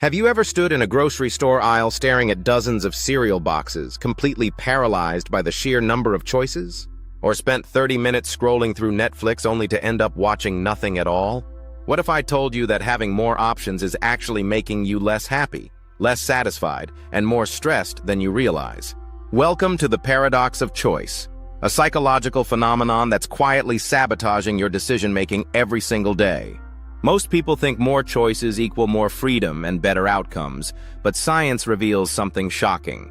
Have you ever stood in a grocery store aisle staring at dozens of cereal boxes, completely paralyzed by the sheer number of choices? Or spent 30 minutes scrolling through Netflix only to end up watching nothing at all? What if I told you that having more options is actually making you less happy, less satisfied, and more stressed than you realize? Welcome to the paradox of choice, a psychological phenomenon that's quietly sabotaging your decision-making every single day. Most people think more choices equal more freedom and better outcomes, but science reveals something shocking.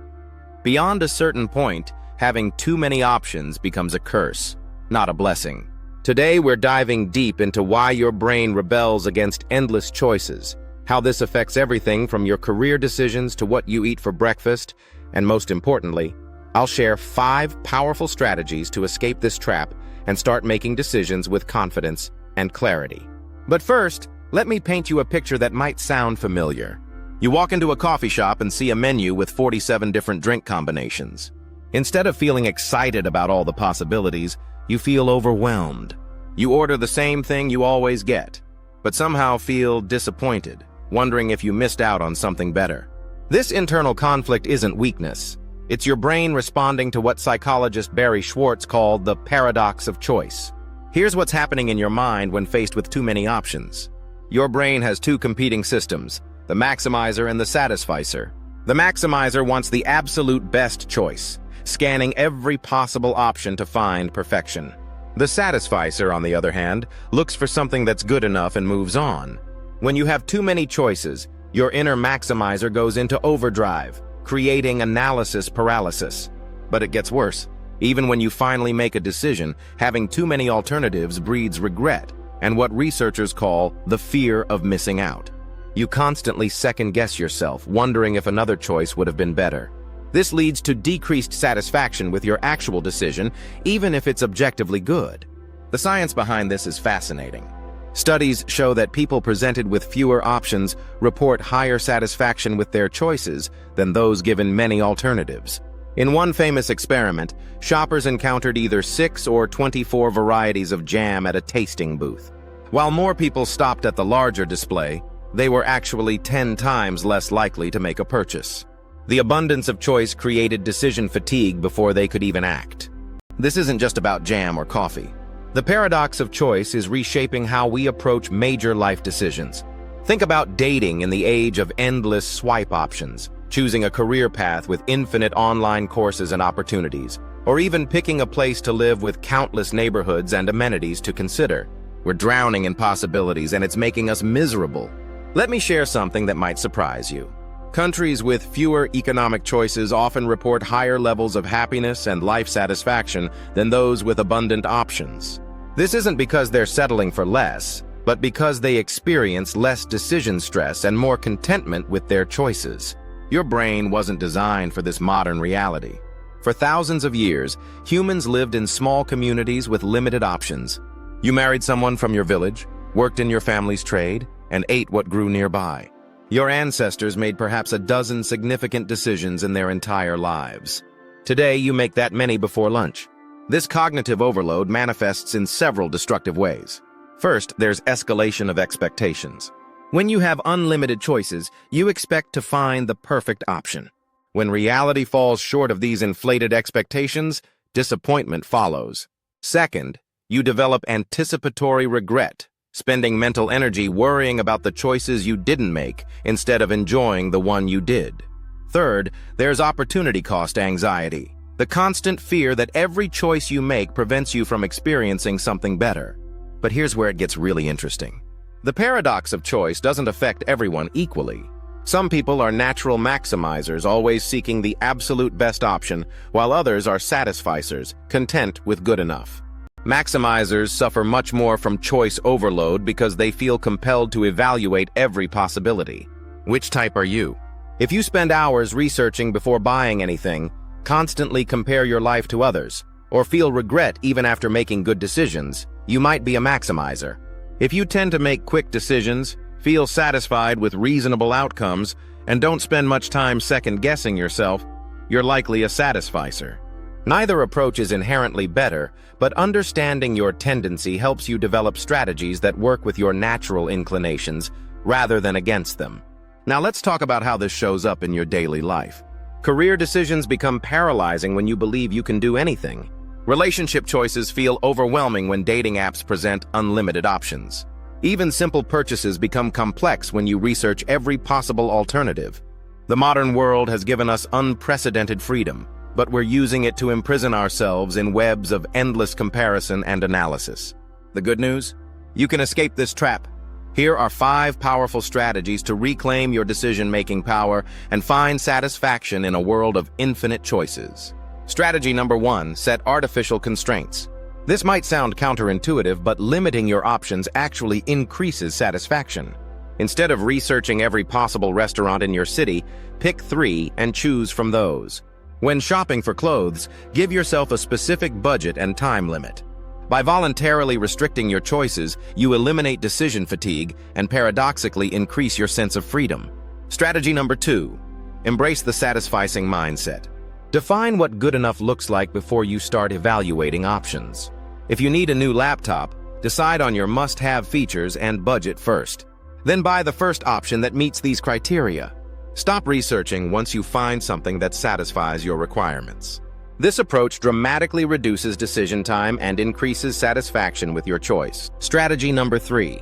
Beyond a certain point, having too many options becomes a curse, not a blessing. Today, we're diving deep into why your brain rebels against endless choices, how this affects everything from your career decisions to what you eat for breakfast, and most importantly, I'll share 5 powerful strategies to escape this trap and start making decisions with confidence and clarity. But first, let me paint you a picture that might sound familiar. You walk into a coffee shop and see a menu with 47 different drink combinations. Instead of feeling excited about all the possibilities, you feel overwhelmed. You order the same thing you always get, but somehow feel disappointed, wondering if you missed out on something better. This internal conflict isn't weakness. It's your brain responding to what psychologist Barry Schwartz called the paradox of choice. Here's what's happening in your mind when faced with too many options. Your brain has 2 competing systems, the maximizer and the satisficer. The maximizer wants the absolute best choice, scanning every possible option to find perfection. The satisficer, on the other hand, looks for something that's good enough and moves on. When you have too many choices, your inner maximizer goes into overdrive, creating analysis paralysis. But it gets worse. Even when you finally make a decision, having too many alternatives breeds regret and what researchers call the fear of missing out. You constantly second-guess yourself, wondering if another choice would have been better. This leads to decreased satisfaction with your actual decision, even if it's objectively good. The science behind this is fascinating. Studies show that people presented with fewer options report higher satisfaction with their choices than those given many alternatives. In one famous experiment, shoppers encountered either 6 or 24 varieties of jam at a tasting booth. While more people stopped at the larger display, they were actually 10 times less likely to make a purchase. The abundance of choice created decision fatigue before they could even act. This isn't just about jam or coffee. The paradox of choice is reshaping how we approach major life decisions. Think about dating in the age of endless swipe options, choosing a career path with infinite online courses and opportunities, or even picking a place to live with countless neighborhoods and amenities to consider. We're drowning in possibilities, and it's making us miserable. Let me share something that might surprise you. Countries with fewer economic choices often report higher levels of happiness and life satisfaction than those with abundant options. This isn't because they're settling for less, but because they experience less decision stress and more contentment with their choices. Your brain wasn't designed for this modern reality. For thousands of years, humans lived in small communities with limited options. You married someone from your village, worked in your family's trade, and ate what grew nearby. Your ancestors made perhaps a dozen significant decisions in their entire lives. Today, you make that many before lunch. This cognitive overload manifests in several destructive ways. First, there's escalation of expectations. When you have unlimited choices, you expect to find the perfect option. When reality falls short of these inflated expectations, disappointment follows. Second, you develop anticipatory regret, spending mental energy worrying about the choices you didn't make instead of enjoying the one you did. Third, there's opportunity cost anxiety, the constant fear that every choice you make prevents you from experiencing something better. But here's where it gets really interesting. The paradox of choice doesn't affect everyone equally. Some people are natural maximizers, always seeking the absolute best option, while others are satisficers, content with good enough. Maximizers suffer much more from choice overload because they feel compelled to evaluate every possibility. Which type are you? If you spend hours researching before buying anything, constantly compare your life to others, or feel regret even after making good decisions, you might be a maximizer. If you tend to make quick decisions, feel satisfied with reasonable outcomes, and don't spend much time second-guessing yourself, you're likely a satisficer. Neither approach is inherently better, but understanding your tendency helps you develop strategies that work with your natural inclinations rather than against them. Now let's talk about how this shows up in your daily life. Career decisions become paralyzing when you believe you can do anything. Relationship choices feel overwhelming when dating apps present unlimited options. Even simple purchases become complex when you research every possible alternative. The modern world has given us unprecedented freedom, but we're using it to imprison ourselves in webs of endless comparison and analysis. The good news? You can escape this trap. Here are 5 powerful strategies to reclaim your decision-making power and find satisfaction in a world of infinite choices. Strategy number 1, set artificial constraints. This might sound counterintuitive, but limiting your options actually increases satisfaction. Instead of researching every possible restaurant in your city, pick 3 and choose from those. When shopping for clothes, give yourself a specific budget and time limit. By voluntarily restricting your choices, you eliminate decision fatigue and paradoxically increase your sense of freedom. Strategy number 2, embrace the satisficing mindset. Define what good enough looks like before you start evaluating options. If you need a new laptop, decide on your must-have features and budget first. Then buy the first option that meets these criteria. Stop researching once you find something that satisfies your requirements. This approach dramatically reduces decision time and increases satisfaction with your choice. Strategy number 3.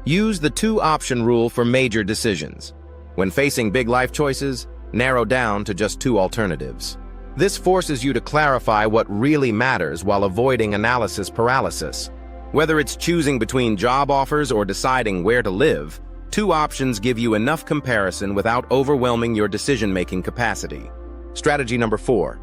Use the 2-option rule for major decisions. When facing big life choices, narrow down to just 2 alternatives. This forces you to clarify what really matters while avoiding analysis paralysis. Whether it's choosing between job offers or deciding where to live, 2 options give you enough comparison without overwhelming your decision-making capacity. Strategy number 4.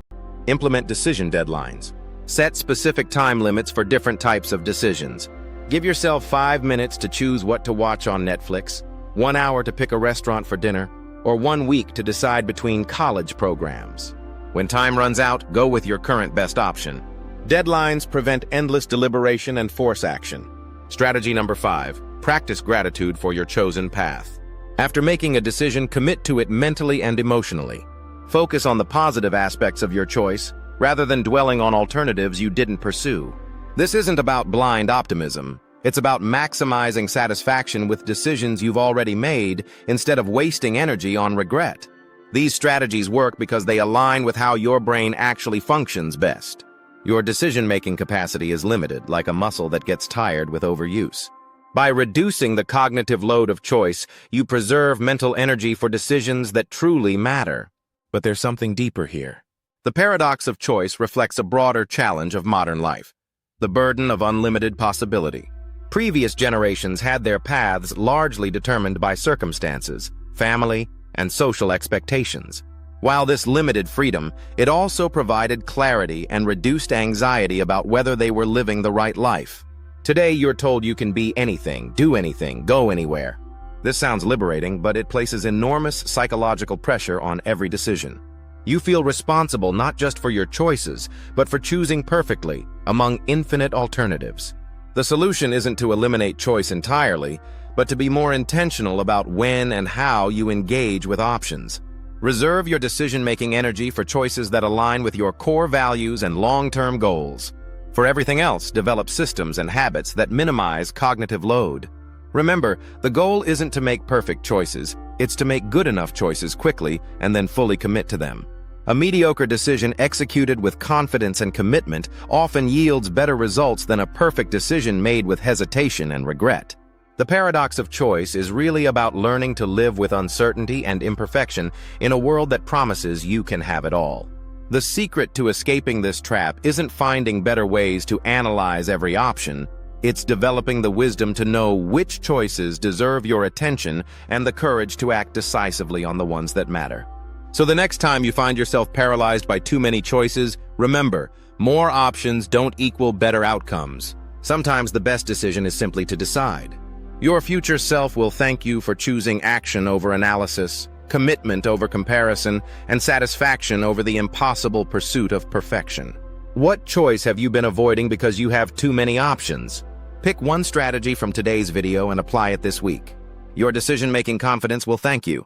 Implement decision deadlines. Set specific time limits for different types of decisions. Give yourself 5 minutes to choose what to watch on Netflix, 1 hour to pick a restaurant for dinner, or 1 week to decide between college programs. When time runs out, go with your current best option. Deadlines prevent endless deliberation and force action. Strategy number 5. Practice gratitude for your chosen path. After making a decision, commit to it mentally and emotionally. Focus on the positive aspects of your choice, rather than dwelling on alternatives you didn't pursue. This isn't about blind optimism. It's about maximizing satisfaction with decisions you've already made instead of wasting energy on regret. These strategies work because they align with how your brain actually functions best. Your decision-making capacity is limited, like a muscle that gets tired with overuse. By reducing the cognitive load of choice, you preserve mental energy for decisions that truly matter. But there's something deeper here. The paradox of choice reflects a broader challenge of modern life, the burden of unlimited possibility. Previous generations had their paths largely determined by circumstances, family, and social expectations. While this limited freedom, it also provided clarity and reduced anxiety about whether they were living the right life. Today, you're told you can be anything, do anything, go anywhere. This sounds liberating, but it places enormous psychological pressure on every decision. You feel responsible not just for your choices, but for choosing perfectly among infinite alternatives. The solution isn't to eliminate choice entirely, but to be more intentional about when and how you engage with options. Reserve your decision-making energy for choices that align with your core values and long-term goals. For everything else, develop systems and habits that minimize cognitive load. Remember, the goal isn't to make perfect choices, it's to make good enough choices quickly and then fully commit to them. A mediocre decision executed with confidence and commitment often yields better results than a perfect decision made with hesitation and regret. The paradox of choice is really about learning to live with uncertainty and imperfection in a world that promises you can have it all. The secret to escaping this trap isn't finding better ways to analyze every option. It's developing the wisdom to know which choices deserve your attention and the courage to act decisively on the ones that matter. So the next time you find yourself paralyzed by too many choices, remember, more options don't equal better outcomes. Sometimes the best decision is simply to decide. Your future self will thank you for choosing action over analysis, commitment over comparison, and satisfaction over the impossible pursuit of perfection. What choice have you been avoiding because you have too many options? Pick one strategy from today's video and apply it this week. Your decision-making confidence will thank you.